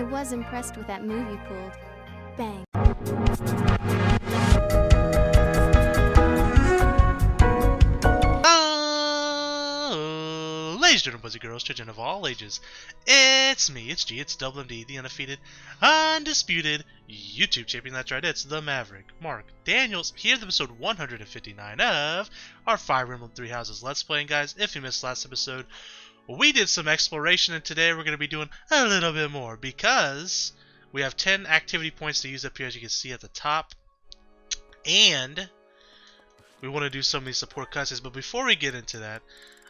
I was impressed with that move you pulled. Bang. Ladies and gentlemen, boys and girls, children of all ages, it's me, it's G, it's Double MD, the undefeated, undisputed YouTube champion. That's right, it's the Maverick, Mark Daniels, here at episode 159 of our Fire Emblem Three Houses Let's Play. And guys, if you missed last episode, we did some exploration, and today we're going to be doing a little bit more, because we have 10 activity points to use up here, as you can see at the top, and we want to do some of these support cutscenes. But before we get into that,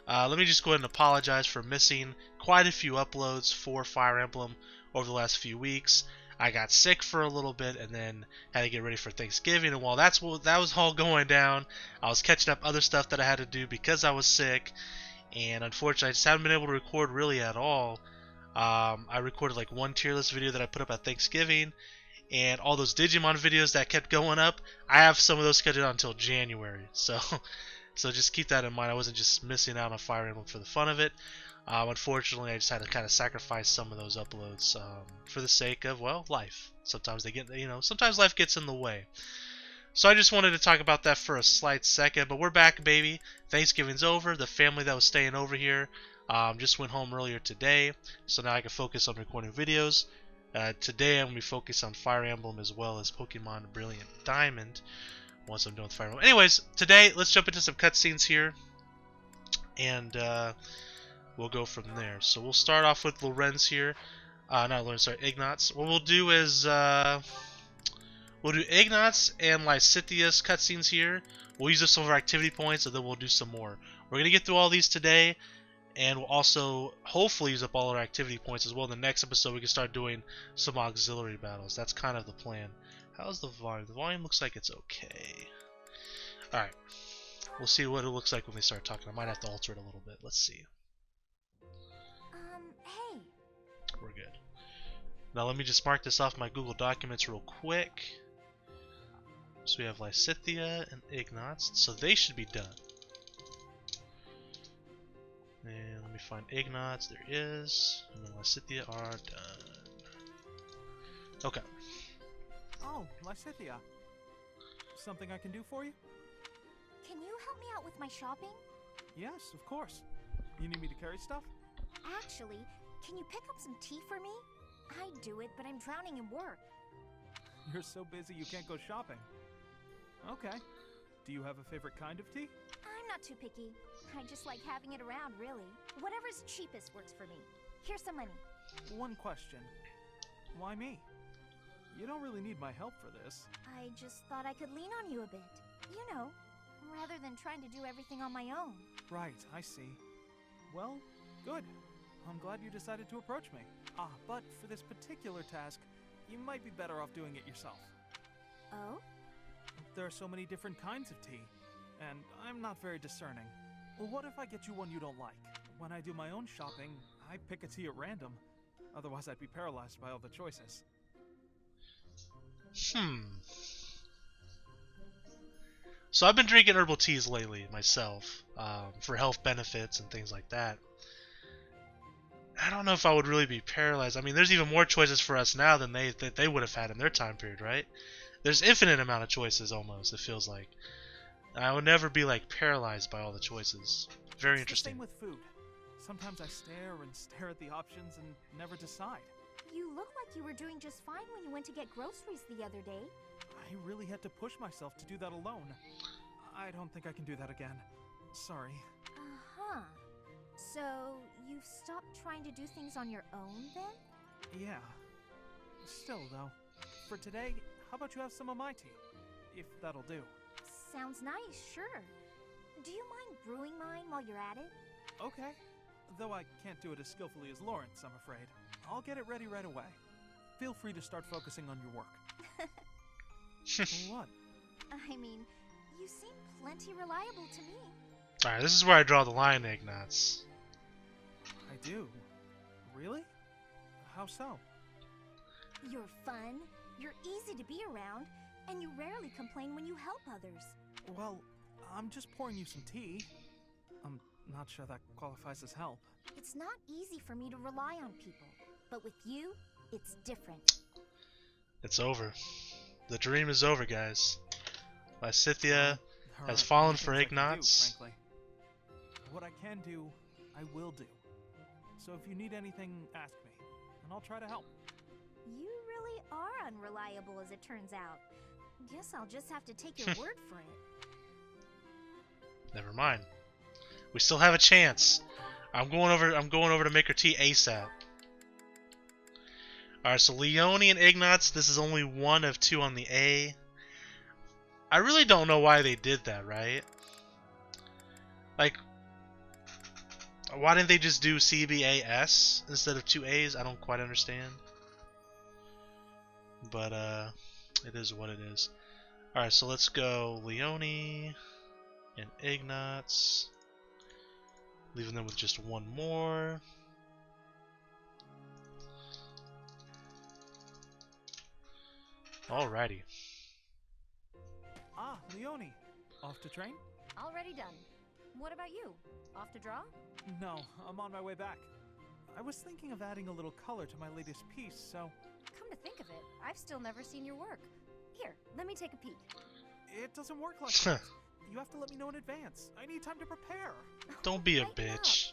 let me just go ahead and apologize for missing quite a few uploads for Fire Emblem over the last few weeks. I got sick for a little bit and then had to get ready for Thanksgiving, and while that was all going down, I was catching up other stuff that I had to do because I was sick, and unfortunately I just haven't been able to record really at all. I recorded like one tier list video that I put up at Thanksgiving, and all those Digimon videos that kept going up, I have some of those scheduled out until January, so just keep that in mind. I wasn't just missing out on Fire Emblem for the fun of it. Unfortunately, I just had to kind of sacrifice some of those uploads for the sake of, well, life. Sometimes sometimes life gets in the way. So I just wanted to talk about that for a slight second, but we're back, baby. Thanksgiving's over. The family that was staying over here just went home earlier today, so now I can focus on recording videos. Today I'm going to be focused on Fire Emblem as well as Pokemon Brilliant Diamond once I'm done with Fire Emblem. Anyways, today let's jump into some cutscenes here, and we'll go from there. So we'll start off with Lorenz here. Not Lorenz, sorry, Ignatz. What we'll do is we'll do Ignatz and Lysithia's cutscenes here. We'll use up some of our activity points, and then we'll do some more. We're going to get through all these today, and we'll also hopefully use up all our activity points as well. In the next episode, we can start doing some auxiliary battles. That's kind of the plan. How's the volume? The volume looks like it's okay. Alright. We'll see what it looks like when we start talking. I might have to alter it a little bit. Let's see. Hey. We're good. Now let me just mark this off my Google Documents real quick. So we have Lysithia and Ignatz. So they should be done. And let me find Ignatz. There he is. And then Lysithia are done. Okay. Oh, Lysithia. Something I can do for you? Can you help me out with my shopping? Yes, of course. You need me to carry stuff? Actually, can you pick up some tea for me? I'd do it, but I'm drowning in work. You're so busy you can't go shopping. Okay. Do you have a favorite kind of tea? I'm not too picky. I just like having it around, really. Whatever's cheapest works for me. Here's some money. One question. Why me? You don't really need my help for this. I just thought I could lean on you a bit. You know, rather than trying to do everything on my own. Right, I see. Well, good. I'm glad you decided to approach me. But for this particular task, you might be better off doing it yourself. Oh? There are so many different kinds of tea, and I'm not very discerning. Well, what if I get you one you don't like? When I do my own shopping, I pick a tea at random. Otherwise, I'd be paralyzed by all the choices. So I've been drinking herbal teas lately myself, for health benefits and things like that. I don't know if I would really be paralyzed. I mean, there's even more choices for us now than they would have had in their time period, right? There's infinite amount of choices almost, it feels like. I would never be like paralyzed by all the choices. Very interesting. Same with food. Sometimes I stare and stare at the options and never decide. You look like you were doing just fine when you went to get groceries the other day. I really had to push myself to do that alone. I don't think I can do that again. Sorry. Uh-huh. So, you've stopped trying to do things on your own, then? Yeah. Still, though, for today, how about you have some of my tea? If that'll do. Sounds nice, sure. Do you mind brewing mine while you're at it? Okay. Though I can't do it as skillfully as Lawrence, I'm afraid. I'll get it ready right away. Feel free to start focusing on your work. What? I mean, you seem plenty reliable to me. Alright, this is where I draw the line, Ignatz. I do? Really? How so? You're fun, you're easy to be around, and you rarely complain when you help others. Well, I'm just pouring you some tea. I'm not sure that qualifies as help. It's not easy for me to rely on people, but with you, It's different. It's over. The dream is over, guys. Lysithea There has aren't fallen many for things I can do, Ignatz. frankly. What I can do, I will do. So if you need anything, ask me, and I'll try to help. You really are unreliable, as it turns out. Guess I'll just have to take your word for it. Never mind. We still have a chance. I'm going over to make her tea ASAP. Alright, so Leone and Ignatz, this is only one of two on the A. I really don't know why they did that, right? Like, why didn't they just do CBAS instead of two A's? I don't quite understand. But, it is what it is. Alright, so let's go Leone and Ignatz. Leaving them with just one more. Alrighty. Ah, Leone. Off to train? Already done. What about you? Off to draw? No, I'm on my way back. I was thinking of adding a little color to my latest piece, so... Come to think of it, I've still never seen your work. Here, let me take a peek. It doesn't work like that. You have to let me know in advance. I need time to prepare. Don't be a Lighten up. bitch.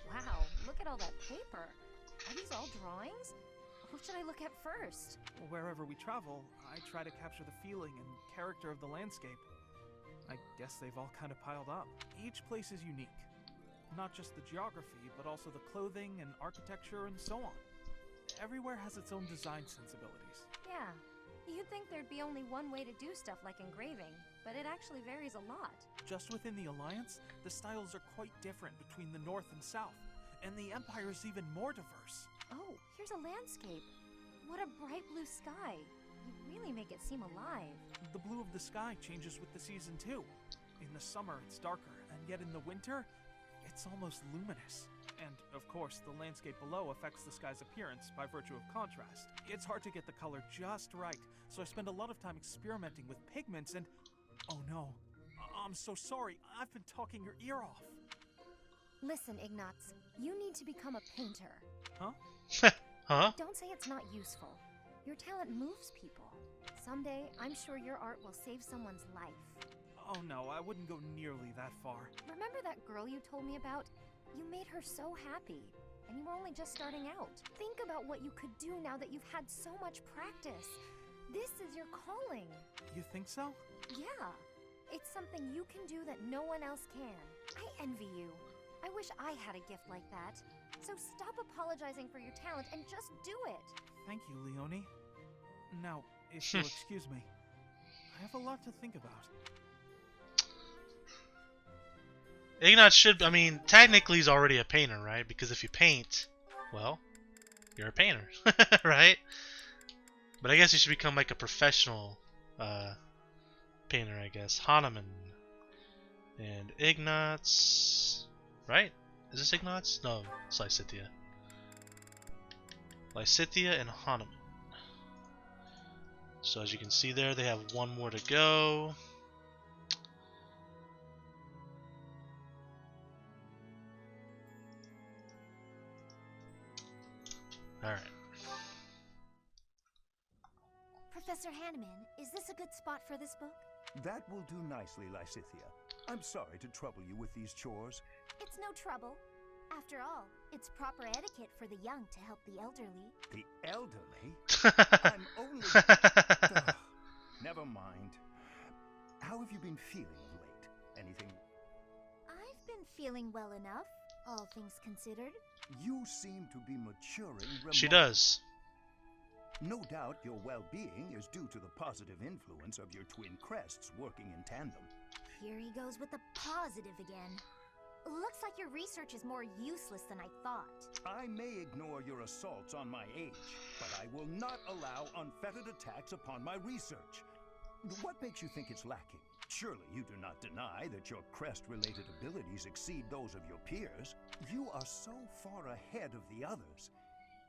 Wow, look at all that paper. Are these all drawings? What should I look at first? Wherever we travel, I try to capture the feeling and character of the landscape. I guess they've all kind of piled up. Each place is unique. Not just the geography, but also the clothing and architecture and so on. Everywhere has its own design sensibilities. Yeah, you'd think there'd be only one way to do stuff like engraving, but it actually varies a lot. Just within the Alliance, the styles are quite different between the North and South, and the Empire is even more diverse. Oh, here's a landscape. What a bright blue sky. You really make it seem alive. The blue of the sky changes with the season too. In the summer, it's darker, and yet in the winter, it's almost luminous. And, of course, the landscape below affects the sky's appearance by virtue of contrast. It's hard to get the color just right, so I spend a lot of time experimenting with pigments and... Oh no. I'm so sorry. I've been talking your ear off. Listen, Ignatz, you need to become a painter. Huh? Huh? Don't say it's not useful. Your talent moves people. Someday, I'm sure your art will save someone's life. Oh no, I wouldn't go nearly that far. Remember that girl you told me about? You made her so happy, and you were only just starting out. Think about what you could do now that you've had so much practice. This is your calling. You think so? Yeah, it's something you can do that no one else can. I envy you. I wish I had a gift like that. So stop apologizing for your talent and just do it. Thank you, Leone. Now, if you'll excuse me, I have a lot to think about. Ignatz should, I mean, technically he's already a painter, right? Because if you paint, well, you're a painter, right? But I guess he should become like a professional painter, I guess. Hahnemann and Ignatz, right? Is this Ignatz? No, it's Lysithea. Lysithea and Hahnemann. So as you can see there, they have one more to go. Alright. Professor Hanneman, is this a good spot for this book? That will do nicely, Lysithea. I'm sorry to trouble you with these chores. It's no trouble. After all, it's proper etiquette for the young to help the elderly. The elderly? I'm only... Ugh, never mind. How have you been feeling of late? Anything... I've been feeling well enough, all things considered. You seem to be maturing She does. No doubt your well-being is due to the positive influence of your twin crests working in tandem. Here he goes with the positive again. Looks like your research is more useless than I thought. I may ignore your assaults on my age, but I will not allow unfettered attacks upon my research. What makes you think it's lacking? Surely you do not deny that your crest-related abilities exceed those of your peers. You are so far ahead of the others.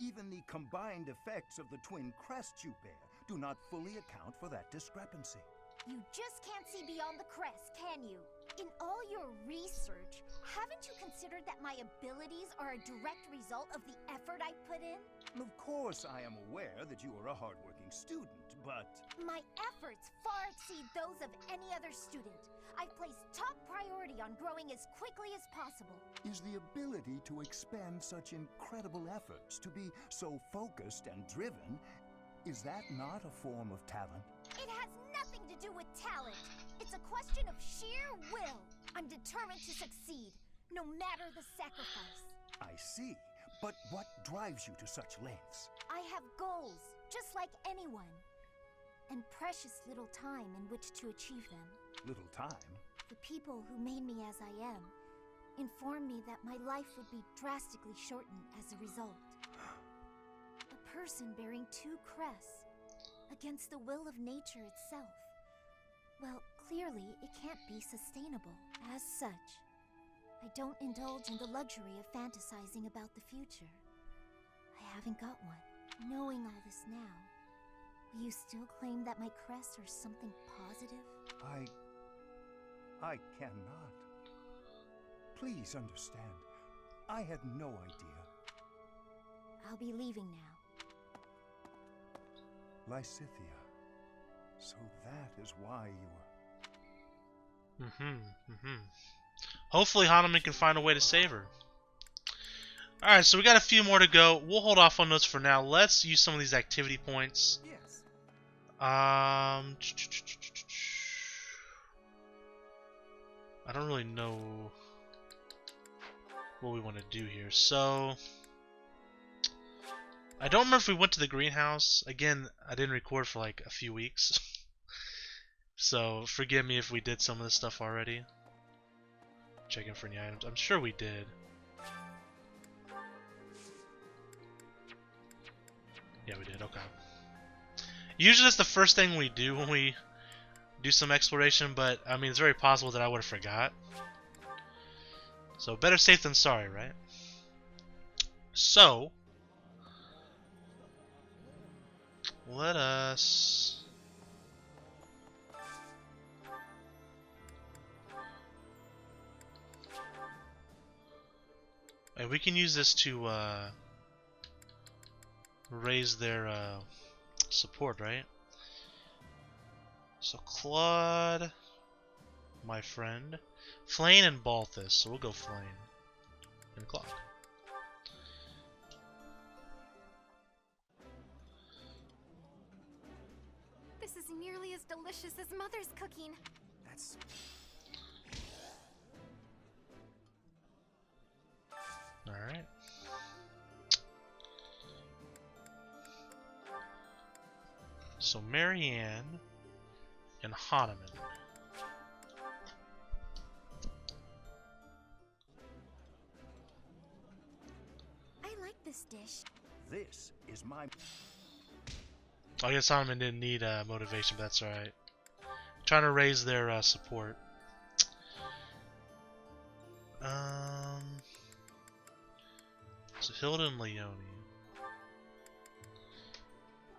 Even the combined effects of the twin crests you bear do not fully account for that discrepancy. You just can't see beyond the crest, can you? In all your research, haven't you considered that my abilities are a direct result of the effort I put in? Of course, I am aware that you are a hardworking student, but... My efforts far exceed those of any other student. I've placed top priority on growing as quickly as possible. Is the ability to expend such incredible efforts, to be so focused and driven, is that not a form of talent? It has nothing to do with talent. It's a question of sheer will. I'm determined to succeed, no matter the sacrifice. I see. But what drives you to such lengths? I have goals, just like anyone. And precious little time in which to achieve them. Little time? The people who made me as I am informed me that my life would be drastically shortened as a result. A person bearing two crests against the will of nature itself. Well, clearly it can't be sustainable. As such, I don't indulge in the luxury of fantasizing about the future. I haven't got one. Knowing all this now, will you still claim that my crests are something positive? I cannot. Please understand. I had no idea. I'll be leaving now. Lysithea. So that is why you were... Hopefully Hanuman can find a way to save her. Alright, so we got a few more to go. We'll hold off on those for now. Let's use some of these activity points. Yes. I don't really know what we want to do here. So I don't remember if we went to the greenhouse. Again, I didn't record for like a few weeks. So forgive me if we did some of this stuff already. Checking for any items. I'm sure we did. Yeah, we did. Okay. Usually that's the first thing we do when we do some exploration, but I mean it's very possible that I would have forgot. So better safe than sorry, right? So let us and we can use this to raise their support, right? So Claude, my friend, Flane and Balthus. So we'll go Flane and Claude. This is nearly as delicious as Mother's cooking. That's... Alright. So Marianne and Hanuman. I like this dish. This is my... I guess Hanuman didn't need motivation, but that's alright. Trying to raise their support. So Hilda and Leone.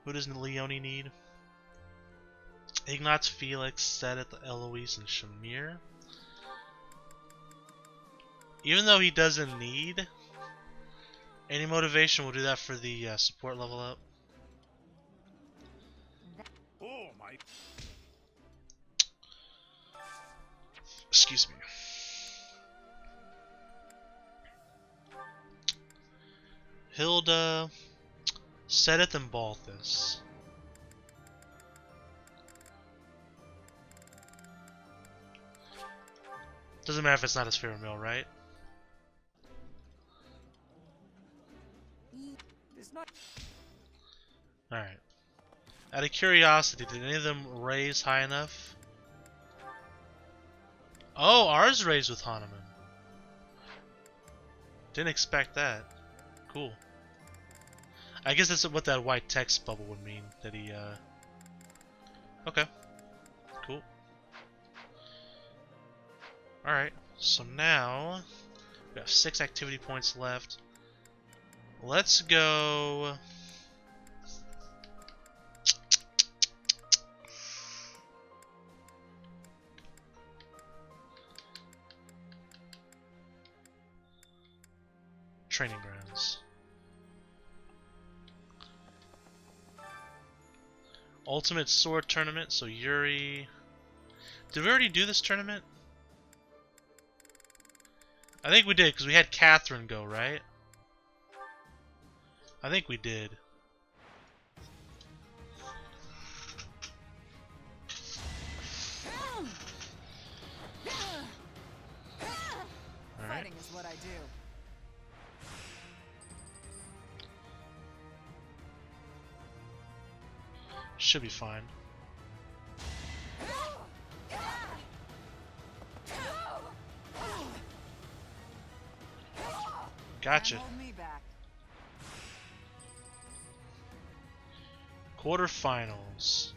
Who does Leone need? Ignatz, Felix, Sedith, Eloise, and Shamir. Even though he doesn't need any motivation, we'll do that for the support level up. Oh my... Excuse me. Hilda, Sedith, and Balthus. Doesn't matter if it's not his favorite meal, right? It's not... Alright. Out of curiosity, did any of them raise high enough? Oh, ours raised with Hanuman. Didn't expect that. Cool. I guess that's what that white text bubble would mean. That he, Okay. Cool. Alright, so now we have 6 activity points left. Let's go... training grounds. Ultimate Sword Tournament, so Yuri... Did we already do this tournament? I think we did, because we had Catherine go, right? I think we did. Fighting is what I do. Should be fine. Gotcha. Can't hold me back. Quarterfinals.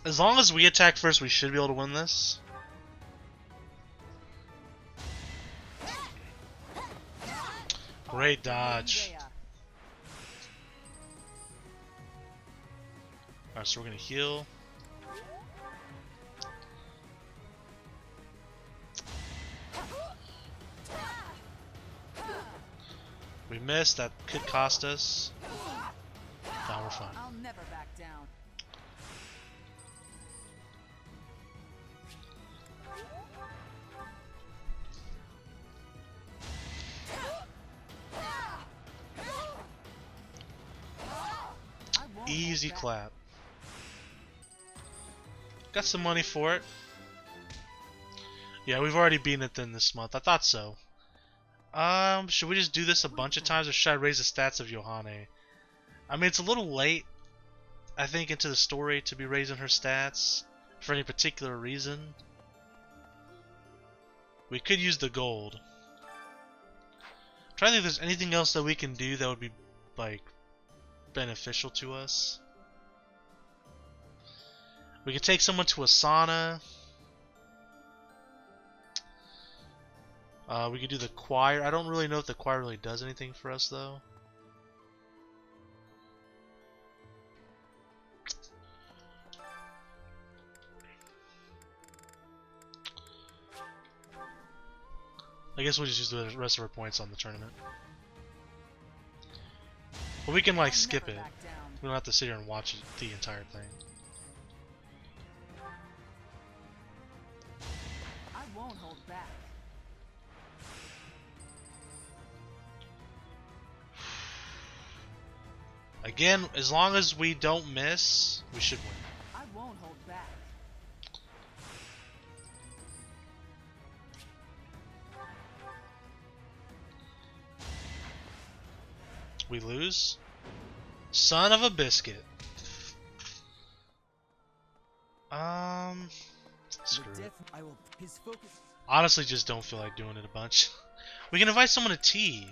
As long as we attack first, we should be able to win this. Great dodge. Alright, so we're gonna heal. We missed, that could cost us. Now we're fine. I'll never back down. Easy clap. Got some money for it. Yeah, we've already beaten it then this month. I thought so. Should we just do this a bunch of times, or should I raise the stats of Yohane? I mean, it's a little late, I think, into the story to be raising her stats for any particular reason. We could use the gold. I'm trying to think if there's anything else that we can do that would be, like, beneficial to us. We could take someone to a sauna. We could do the choir. I don't really know if the choir really does anything for us, though. I guess we'll just use the rest of our points on the tournament. But we can, like, skip it. We don't have to sit here and watch the entire thing. I won't hold back. Again, as long as we don't miss, we should win. I won't hold back. We lose? Son of a biscuit. Screw it. I will. His focus. Honestly, just don't feel like doing it a bunch. We can invite someone to tea.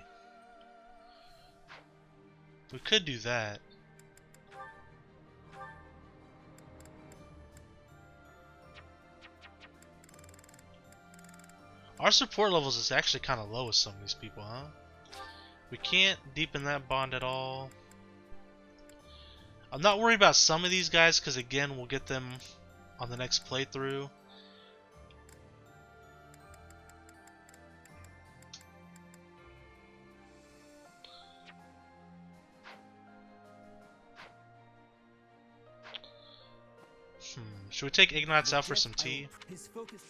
We could do that. Our support levels is actually kind of low with some of these people, huh? We can't deepen that bond at all. I'm not worried about some of these guys because, again, we'll get them on the next playthrough. Should we take Ignatz out for some tea? His focus.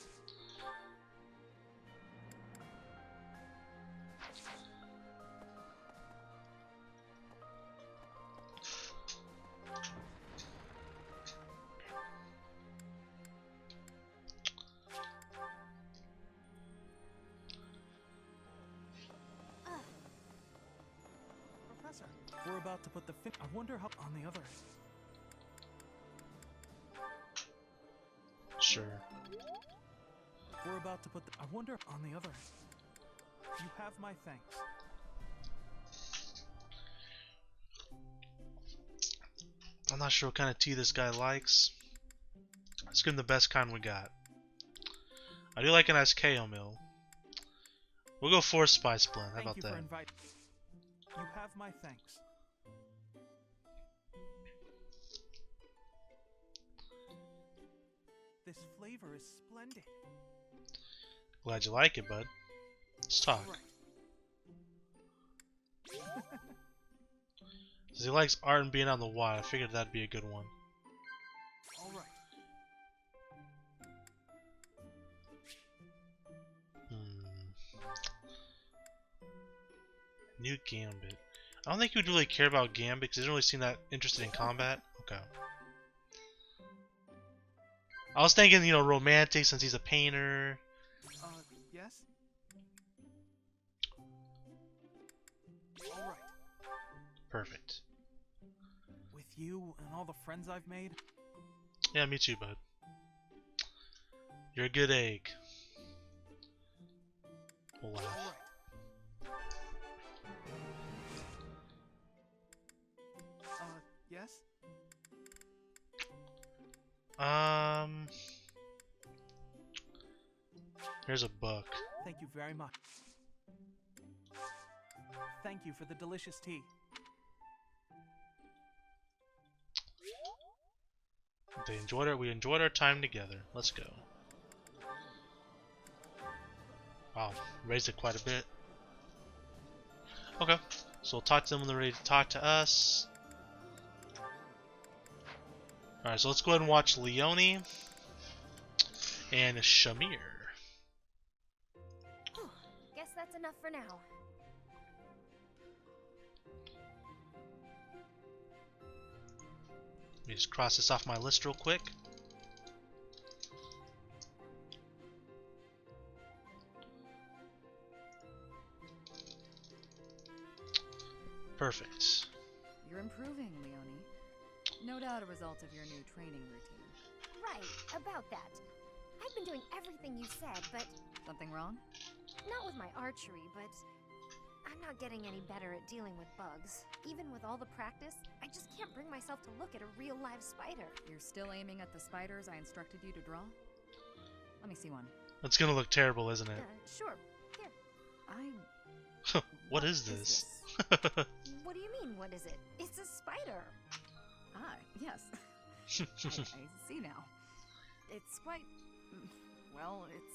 Professor, we're about to put the I wonder how on the other. Sure. We're about to put the I wonder on the other. You have my thanks. I'm not sure what kind of tea this guy likes. Let's give him the best kind we got. I do like a nice KO mill. We'll go for a spice blend. How about that? You have my thanks. This flavor is splendid. Glad you like it, bud. Let's talk. Right. Since he likes art and being on the wild, I figured that'd be a good one. All right. New Gambit. I don't think you'd really care about Gambit because he doesn't really seem that interested in combat. Okay. I was thinking, you know, romantic since he's a painter. Yes? All right. Perfect. With you and all the friends I've made, Yeah, me too, bud. You're a good egg. We'll laugh. All right. Yes? Here's a book. thank you very much. Thank you for the delicious tea. We enjoyed our time together. Let's go. Wow, raised it quite a bit. Okay, so we'll talk to them when they're ready to talk to us. Alright, so let's go ahead and watch Leonie and Shamir. Guess that's enough for now. Let me just cross this off my list real quick. Perfect. You're improving, Leonie. No doubt a result of your new training routine. Right, about that. I've been doing everything you said, but Something wrong? not with my archery, but I'm not getting any better at dealing with bugs. Even with all the practice, I just can't bring myself to look at a real live spider. You're still aiming at the spiders I instructed you to draw? Let me see one. That's gonna look terrible, isn't it? Sure. Here. What is this? What do you mean, what is it? It's a spider. Ah, yes. I see now. It's quite... well, it's...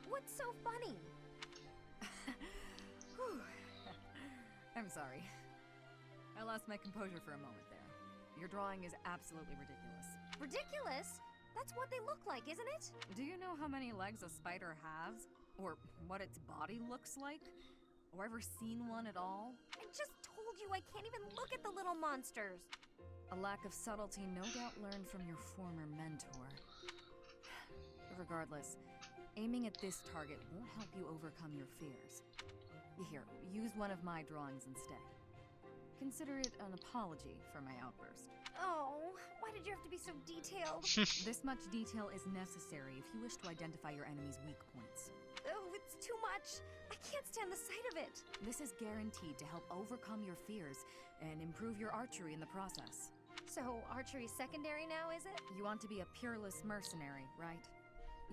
What's so funny? Whew. I'm sorry. I lost my composure for a moment there. Your drawing is absolutely ridiculous. Ridiculous? That's what they look like, isn't it? Do you know how many legs a spider has? Or what its body looks like? Or ever seen one at all? I just told you I can't even look at the little monsters. A lack of subtlety no doubt learned from your former mentor. Regardless, aiming at this target won't help you overcome your fears. Here, use one of my drawings instead. Consider it an apology for my outburst. Oh, why did you have to be so detailed? This much detail is necessary if you wish to identify your enemy's weak points. Oh, it's too much. I can't stand the sight of it. This is guaranteed to help overcome your fears and improve your archery in the process. So, archery's secondary now, is it? You want to be a peerless mercenary, right?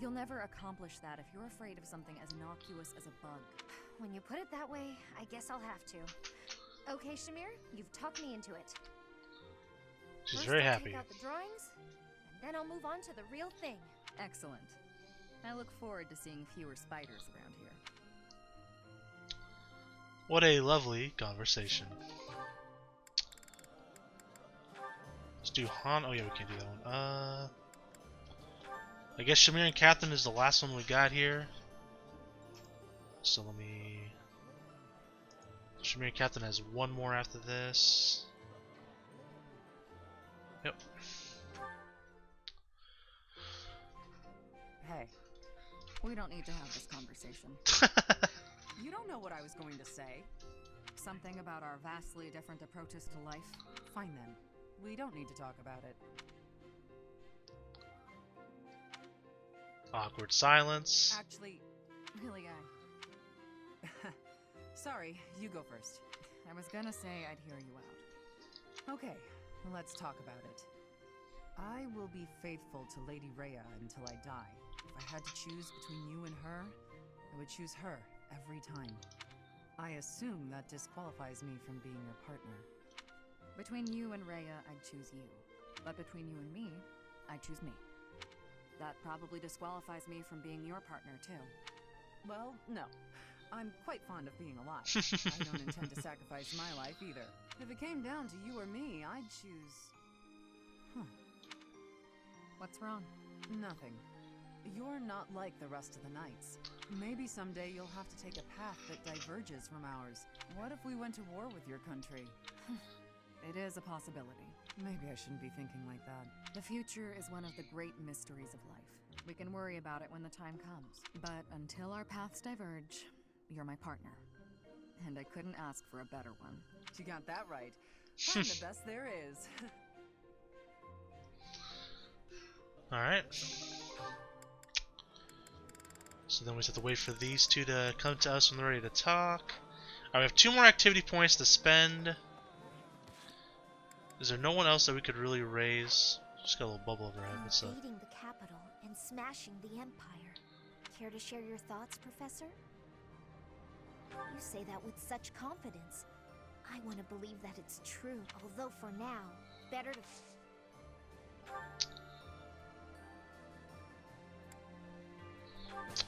You'll never accomplish that if you're afraid of something as innocuous as a bug. When you put it that way, I guess I'll have to. Okay, Shamir, you've talked me into it. She's First, very I'll happy. Take out the drawings, and then I'll move on to the real thing. Excellent. I look forward to seeing fewer spiders around here. What a lovely conversation. Let's do Han. Oh yeah, we can't do that one. I guess Shamir and Catherine is the last one we got here. So let me. Shamir and Catherine has one more after this. Yep. Hey, we don't need to have this conversation. You don't know what I was going to say. Something about our vastly different approaches to life? Fine then. We don't need to talk about it. Awkward silence. Actually, really, sorry, you go first. I was gonna say I'd hear you out. Okay, let's talk about it. I will be faithful to Lady Rhea until I die. If I had to choose between you and her, I would choose her every time. I assume that disqualifies me from being your partner. Between you and Rhea, I'd choose you. But between you and me, I'd choose me. that probably disqualifies me from being your partner, too. Well, no. I'm quite fond of being alive. I don't intend to sacrifice my life either. If it came down to you or me, I'd choose... What's wrong? Nothing. You're not like the rest of the knights. Maybe someday you'll have to take a path that diverges from ours. What if we went to war with your country? It is a possibility. Maybe I shouldn't be thinking like that. The future is one of the great mysteries of life. We can worry about it when the time comes. But until our paths diverge, you're my partner. And I couldn't ask for a better one. You got that right. I'm the best there is. Alright. So then we just have to wait for these two to come to us when they're ready to talk. Alright, we have 2 more activity points to spend. Is there no one else that we could really raise? Just got a little bubble over her head. What's up? Invading the capital and smashing the Empire. Care to share your thoughts, Professor? You say that with such confidence. I want to believe that it's true, although for now, better to...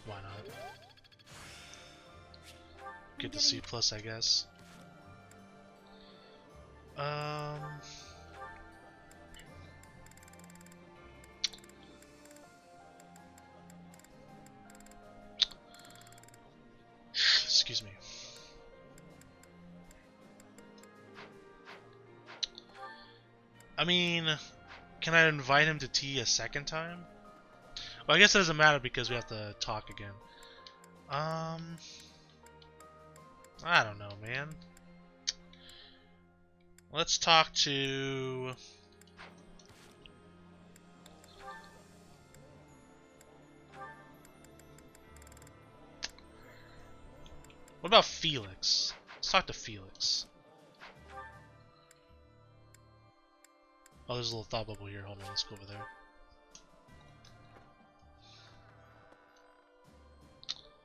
Why not? Get to C+, I guess. Excuse me. I mean, can I invite him to tea a second time? Well, I guess it doesn't matter because we have to talk again. I don't know, man. Let's talk to... What about Felix? Let's talk to Felix. Oh, there's a little thought bubble here. Hold on, let's go over there.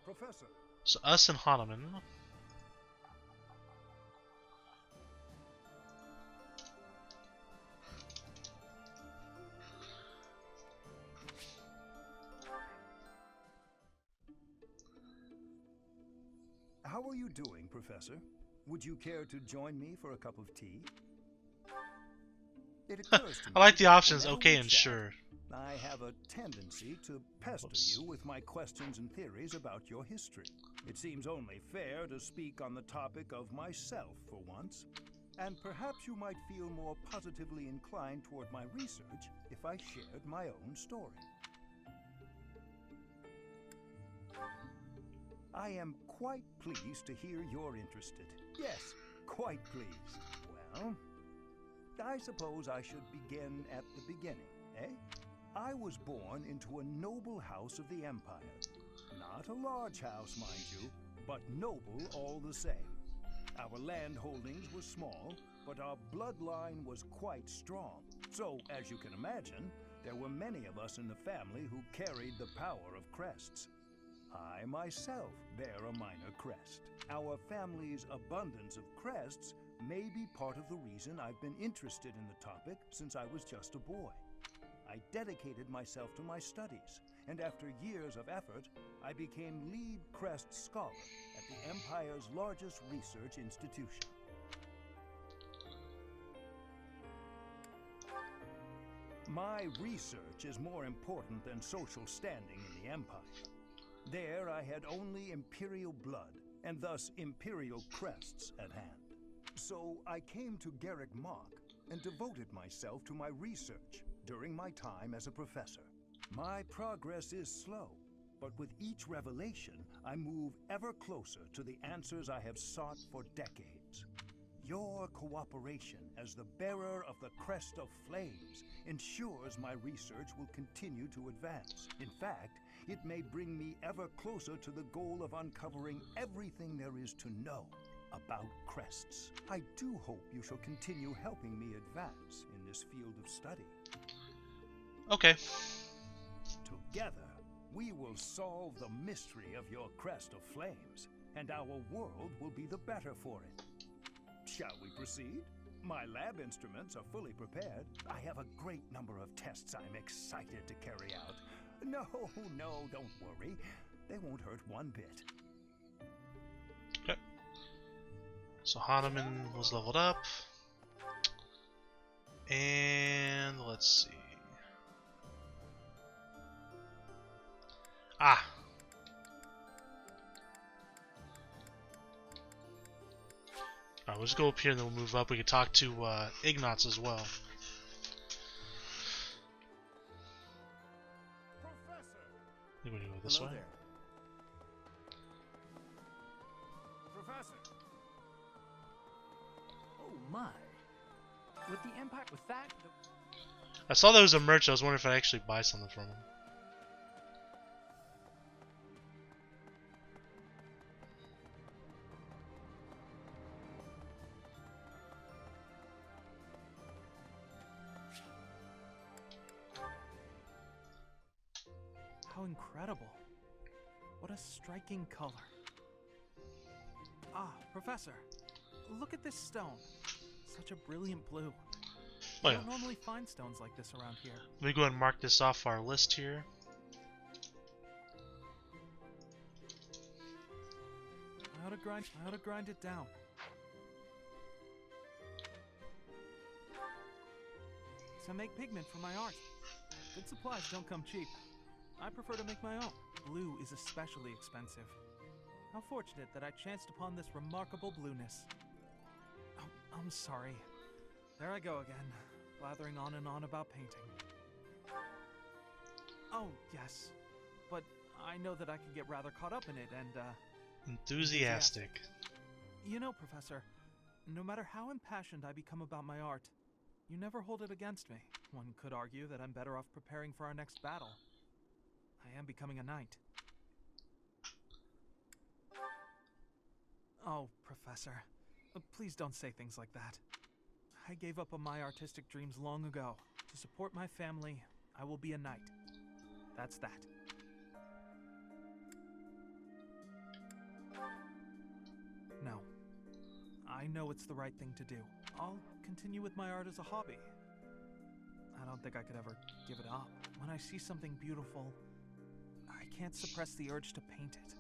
Professor. So us and Hahnemann. How are you doing, Professor? Would you care to join me for a cup of tea? It occurs to me I like the that options whenever okay we and chat, sure. I have a tendency to pester Whoops. you with my questions and theories about your history. It seems only fair to speak on the topic of myself for once. And perhaps you might feel more positively inclined toward my research if I shared my own story. I am quite pleased to hear you're interested. Yes, quite pleased. Well, I suppose I should begin at the beginning, eh? I was born into a noble house of the Empire. Not a large house, mind you, but noble all the same. Our land holdings were small, but our bloodline was quite strong. So, as you can imagine, there were many of us in the family who carried the power of crests. I myself bear a minor crest. Our family's abundance of crests may be part of the reason I've been interested in the topic since I was just a boy. I dedicated myself to my studies, and after years of effort, I became lead crest scholar at the Empire's largest research institution. My research is more important than social standing in the Empire. There I had only Imperial blood, and thus Imperial crests at hand. So I came to Garrick Mach and devoted myself to my research during my time as a professor. My progress is slow, but with each revelation, I move ever closer to the answers I have sought for decades. Your cooperation as the bearer of the Crest of Flames ensures my research will continue to advance. In fact, it may bring me ever closer to the goal of uncovering everything there is to know about crests. I do hope you shall continue helping me advance in this field of study. Okay. Together, we will solve the mystery of your Crest of Flames, and our world will be the better for it. Shall we proceed? My lab instruments are fully prepared. I have a great number of tests I'm excited to carry out. No, no, don't worry. They won't hurt one bit. Okay. So Hahnemann was leveled up. And let's see. Ah! Alright, we'll just go up here and then we'll move up. We can talk to Ignatz as well. I think we can go this way. There. Professor! Oh my. With the impact with that, I saw there was a merch. I was wondering if I'd actually buy something from him. How incredible. What a striking color. Ah, Professor, look at this stone. Such a brilliant blue. Oh, You yeah. don't normally find stones like this around here. Let me go ahead and mark this off our list here. I ought to grind it down. So make pigment for my art. Good supplies don't come cheap. I prefer to make my own. Blue is especially expensive. How fortunate that I chanced upon this remarkable blueness. Oh, I'm sorry. There I go again, blathering on and on about painting. Oh, yes. But I know that I can get rather caught up in it and, Enthusiastic. You know, Professor, no matter how impassioned I become about my art, you never hold it against me. One could argue that I'm better off preparing for our next battle. I am becoming a knight. Oh, Professor, please don't say things like that. I gave up on my artistic dreams long ago. To support my family, I will be a knight. That's that. No. I know it's the right thing to do. I'll continue with my art as a hobby. I don't think I could ever give it up. When I see something beautiful, I can't suppress the urge to paint it.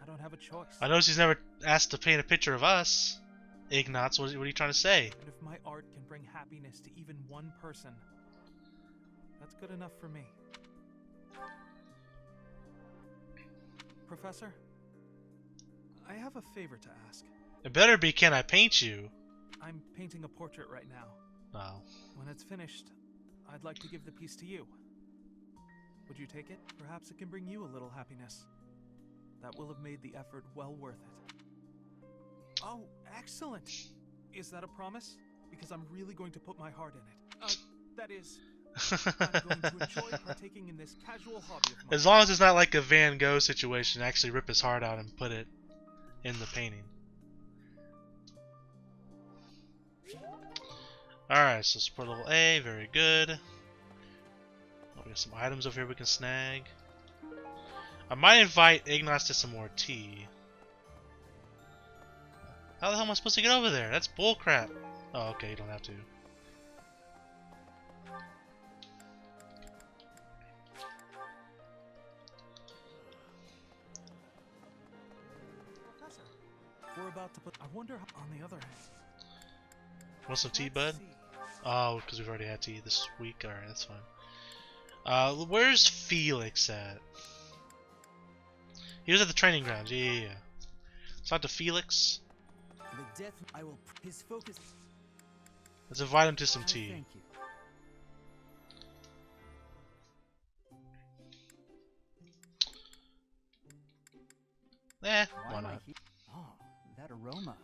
I don't have a choice. I noticed he's never asked to paint a picture of us. Ignatz, what are you trying to say? And if my art can bring happiness to even one person, that's good enough for me. Professor, I have a favor to ask. It better be, can I paint you? I'm painting a portrait right now. Oh. When it's finished, I'd like to give the piece to you. Would you take it? Perhaps it can bring you a little happiness. That will have made the effort well worth it. Oh, excellent! Is that a promise? Because I'm really going to put my heart in it. That is, I'm going to enjoy partaking in this casual hobby of mine. As long as it's not like a Van Gogh situation, actually rip his heart out and put it in the painting. Alright, so support level A, very good. Oh, we got some items over here we can snag. I might invite Ignatz to some more tea. How the hell am I supposed to get over there? That's bullcrap. Oh, okay, you don't have to. Professor, we're about to put. I wonder how, on the other hand. Want some tea, Let's bud? see. Oh, because we've already had tea this week. Alright, that's fine. Where's Felix at? He was at the training grounds. Yeah. Let's talk to Felix. The death I will his focus. Let's invite him to some tea. Thank you. Why am I not? here? Oh, that aroma.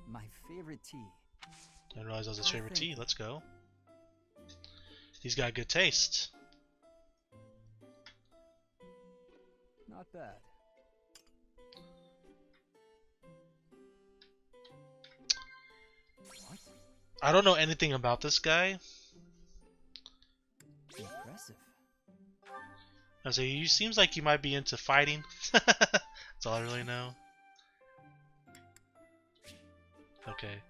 My favorite tea. I didn't realize that was his favorite thank tea. you. Let's go. He's got good taste. Not bad. What? I don't know anything about this guy. Impressive. I say he seems like he might be into fighting. That's all I really know. Okay.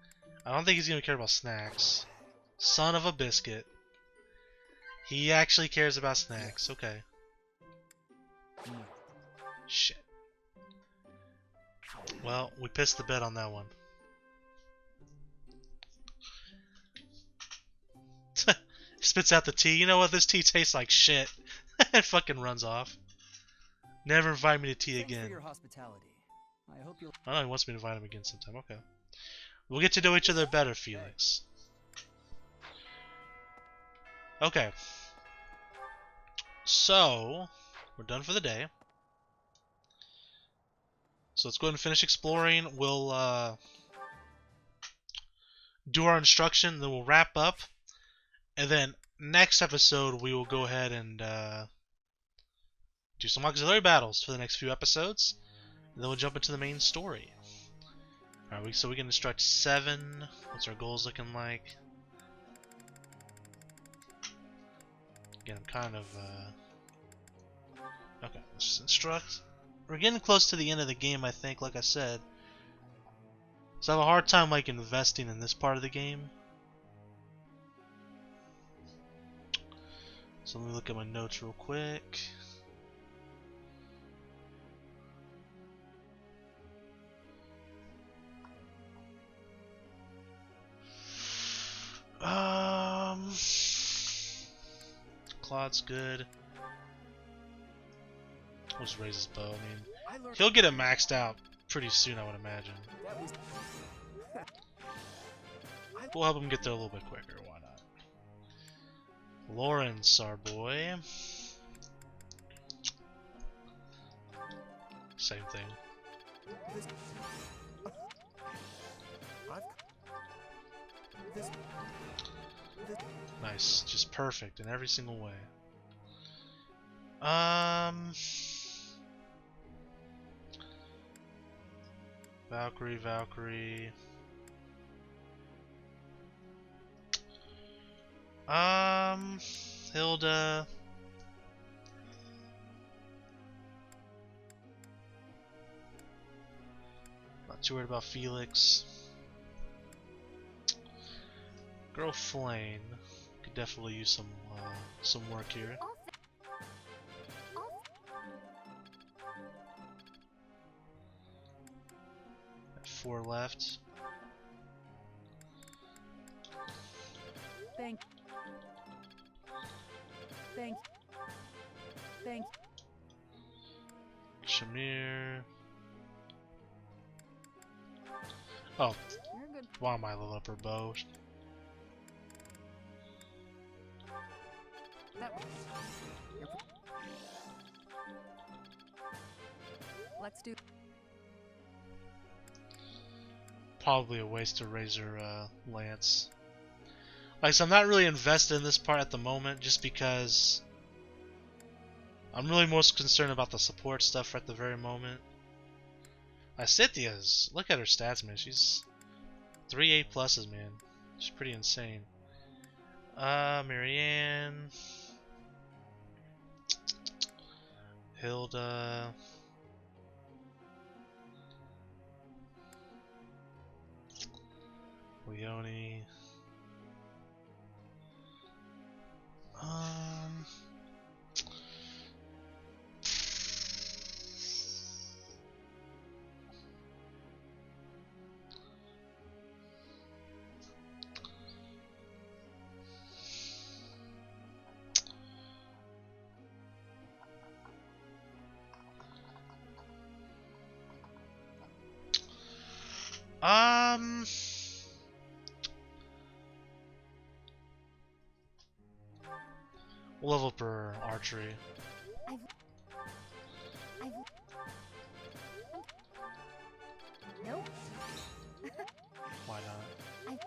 I don't think he's gonna care about snacks. Son of a biscuit. He actually cares about snacks. Okay. Shit. Well, we pissed the bed on that one. Spits out the tea. You know what? This tea tastes like shit. And fucking runs off. Never invite me to tea Thanks again. for your hospitality. I hope you'll. Oh, he wants me to invite him again sometime. Okay. We'll get to know each other better, Felix. Okay. So, we're done for the day. So let's go ahead and finish exploring. We'll do our instruction, then we'll wrap up. And then next episode, we will go ahead and do some auxiliary battles for the next few episodes. And then we'll jump into the main story. Alright, so we can instruct 7. What's our goals looking like? Again, I'm kind of... Okay, let's just instruct. We're getting close to the end of the game, I think, like I said. So I have a hard time like investing in this part of the game. So let me look at my notes real quick. Claude's good. We'll just raise his bow. I mean, he'll get it maxed out pretty soon, I would imagine. We'll help him get there a little bit quicker. Why not? Lawrence, our boy. Same thing. Nice, just perfect in every single way. Valkyrie. Hilda. Not too worried about Felix. Girl Flame could definitely use some work here. At 4 left. Thank. Shamir. Oh, You're good. why am I level up her bow? Let's do. Probably a waste to raise her lance. Like, so I'm not really invested in this part at the moment, just because I'm really most concerned about the support stuff at the very moment. Cynthia's, look at her stats, man. She's 3 A pluses, man. She's pretty insane. Marianne, Hilda, Leone. We'll level up her archery. Nope. Why not?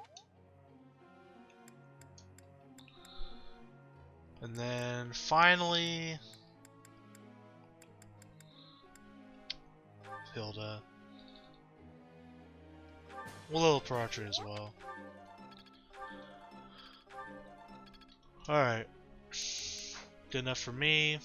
And then finally, Hilda. We'll level up her archery as well. Alright. Good enough for me.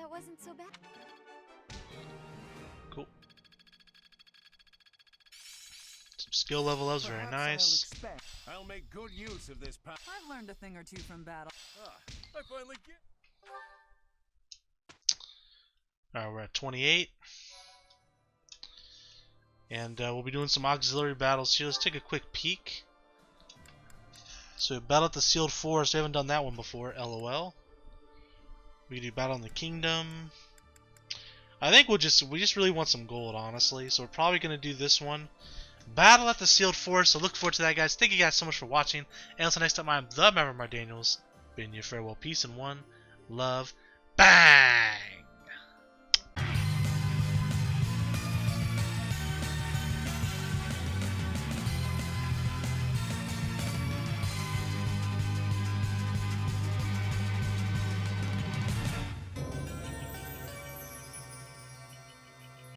that wasn't so bad. Cool. Some skill level ups, very nice. I'll make good use of this power. I've learned a thing or two from battle. I finally get. Alright, we're at 28. And we'll be doing some auxiliary battles here. Let's take a quick peek. So, battle at the Sealed Forest. We haven't done that one before. LOL. We do battle in the Kingdom. I think we just really want some gold, honestly. So we're probably gonna do this one. Battle at the Sealed Forest. So look forward to that, guys. Thank you guys so much for watching. And until next time, I'm the Maverick Mark Daniels. Bidding you farewell, peace, and one love. Bang!